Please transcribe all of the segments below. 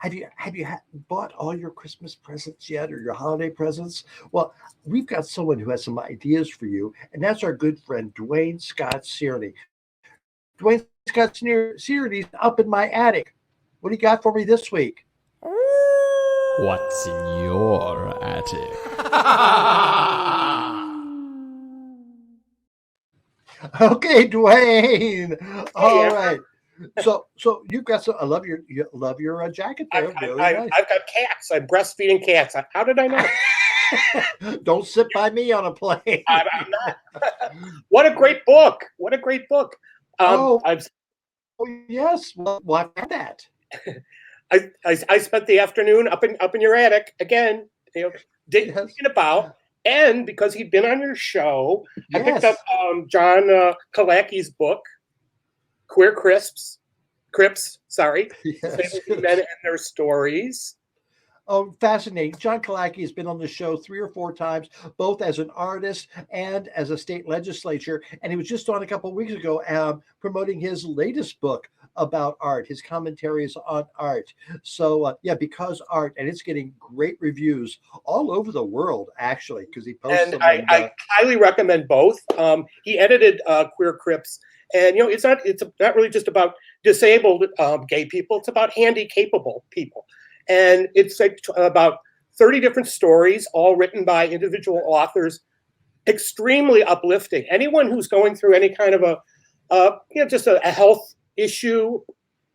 Have you bought all your Christmas presents yet, or your holiday presents? Well, we've got someone who has some ideas for you, and that's our good friend Duane Scott Cerny. Duane Scott Cerny's up in my attic. What do you got for me this week? What's in your attic? Okay, Dwayne. Hey, All right. So you've got some. I love your jacket there. Very nice. I've got cats. I'm breastfeeding cats. How did I know? Don't sit by me on a plane. I'm not. What a great book! What a great book. Oh, I've oh yes. Well, I've had that. I spent the afternoon up in your attic again, Yes. thinking about, and because he'd been on your show, I picked up Yes. John Kalaki's book, Queer Crips, sorry, Yes. men and their stories. Oh, fascinating. John Kalaki has been on the show 3 or 4 times, both as an artist and as a state legislature. And he was just on a couple of weeks ago promoting his latest book about art, his commentaries on art. So, yeah, because art, and it's getting great reviews all over the world, actually, because he posts And them. I highly recommend both. He edited Queer Crips, and it's not really just about disabled gay people. It's about handy capable people, and it's like about 30 different stories, all written by individual authors. Extremely uplifting. Anyone who's going through any kind of just a health issue,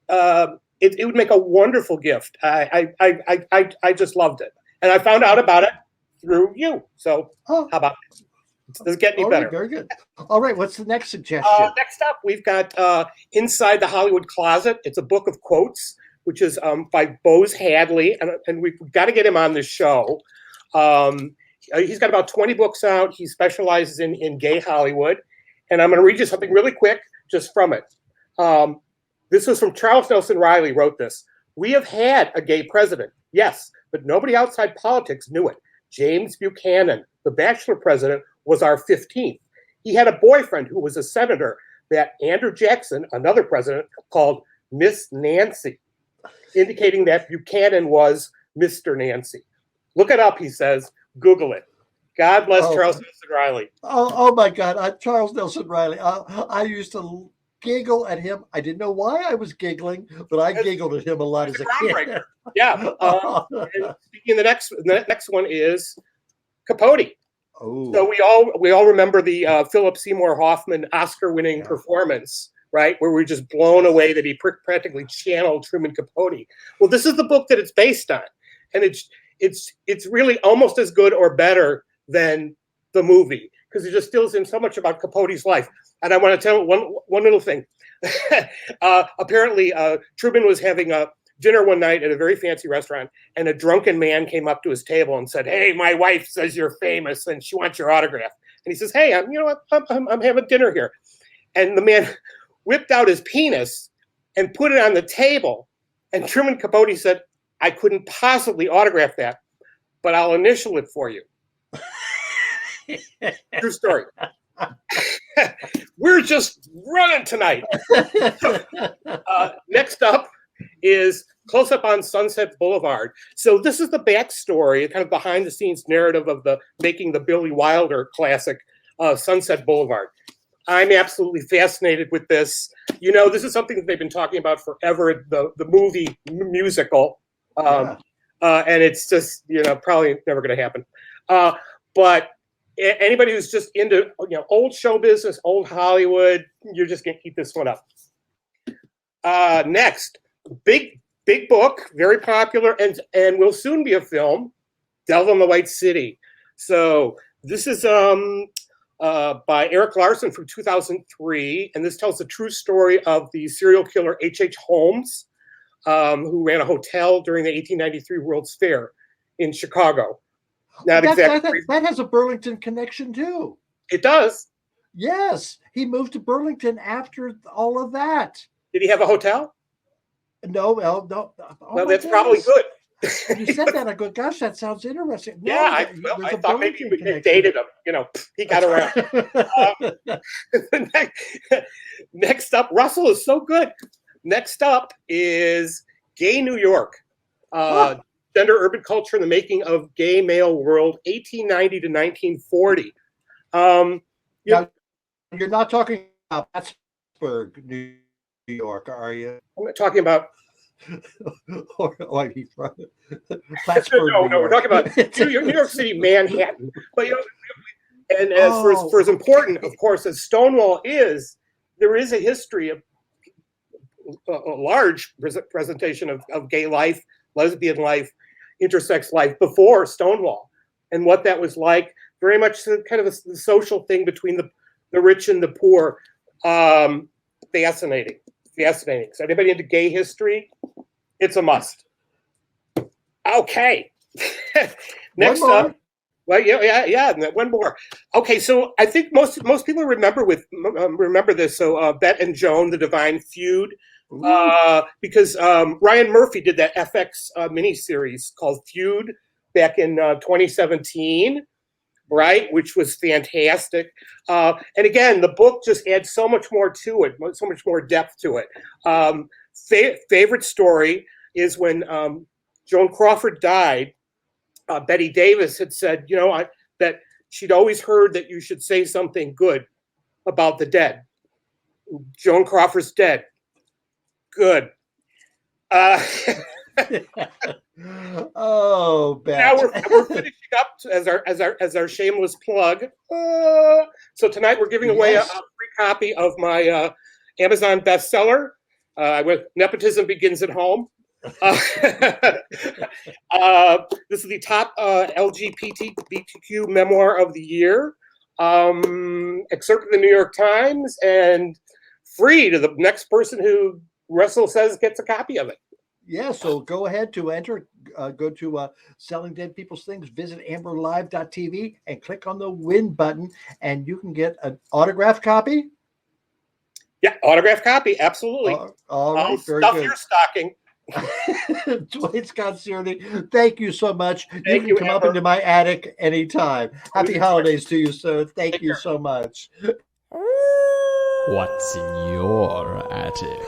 it would make a wonderful gift. I just loved it, and I found out about it through you. So Oh, how about it? Does it get any all right, better? very good. All right, what's the next suggestion? Next up, we've got Inside the Hollywood Closet. It's a book of quotes, which is by Bose Hadley, and we've got to get him on the show. He's got about 20 books out. He specializes in gay Hollywood. And I'm going to read you something really quick just from it. This was from Charles Nelson Riley, wrote this. We have had a gay president, yes, but nobody outside politics knew it. James Buchanan, the bachelor president, was our 15th. He had a boyfriend who was a senator that Andrew Jackson, another president, called Miss Nancy, indicating that Buchanan was Mr. Nancy. Look it up, he says. Google it. God bless Charles Nelson Riley. Oh my God, Charles Nelson Riley. I used to giggle at him. I didn't know why I was giggling, but I giggled at him a lot as a kid. Yeah. And speaking, the next one is Capote. Oh. So we all remember the Philip Seymour Hoffman Oscar-winning performance, right? Where we're just blown away that he practically channeled Truman Capote. Well, this is the book that it's based on, and it's really almost as good or better than the movie because it just steals in so much about Capote's life. And I want to tell one little thing. Apparently, Truman was having a dinner one night at a very fancy restaurant, and a drunken man came up to his table and said, "Hey, my wife says you're famous, and she wants your autograph." And he says, "Hey, I'm having dinner here." And the man whipped out his penis and put it on the table. And Truman Capote said, "I couldn't possibly autograph that, but I'll initial it for you." True story. We're just running tonight. Next up is Close Up on Sunset Boulevard. So this is the backstory, kind of behind the scenes narrative of making the Billy Wilder classic, Sunset Boulevard. I'm absolutely fascinated with this. This is something that they've been talking about forever, the movie musical. And it's just, probably never going to happen. But anybody who's just into, old show business, old Hollywood, you're just going to eat this one up. Next, big book, very popular, and will soon be a film, Devil in the White City. So this is by Eric Larson from 2003, and this tells the true story of the serial killer H.H. Holmes, who ran a hotel during the 1893 World's Fair in Chicago. That has a Burlington connection too. It does. Yes, he moved to Burlington after all of that. Did he have a hotel? No. Oh, well, that's probably good. When you said that, I go, gosh, that sounds interesting. No, yeah, I thought maybe we dated him. He got around. Next up, Russell is so good. Next up is Gay New York. Gender, Urban Culture, and the Making of Gay Male World, 1890 to 1940. Now, you're not talking about Plattsburgh, New York, are you? I'm not talking about. or Plattsburgh, No, New York. we're talking about New York City, Manhattan. But and as Oh, for as important, of course, as Stonewall is, there is a history of a large presentation of gay life, lesbian life, intersex life before Stonewall, and what that was like. Very much kind of a social thing between the rich and the poor. Fascinating. So anybody into gay history? It's a must. Okay. Next up. Well, yeah. One more. Okay, so I think most people remember this. So Bet and Joan, the Divine Feud, because Ryan Murphy did that FX miniseries called Feud back in 2017, right? Which was fantastic. And again, the book just adds so much more to it, so much more depth to it. Favorite story is when Joan Crawford died. Betty Davis had said, that she'd always heard that you should say something good about the dead. Joan Crawford's dead. Good. Oh, Beth. Now we're finishing up as our shameless plug. So tonight we're giving away a free copy of my Amazon bestseller. Nepotism Begins at Home. This is the top LGBTQ memoir of the year. Excerpt from the New York Times and free to the next person who Russell says gets a copy of it. Yeah, so go ahead to enter. Go to Selling Dead People's Things, visit amberlive.tv and click on the win button, and you can get an autographed copy. Yeah, autographed copy, absolutely. All right, I'll very stuff good. your stocking. Duane Scott Cerny, thank you so much. Thank you you, can come Amber. up into my attic anytime. Happy holidays to you, sir. Thank you so much. What's in your attic?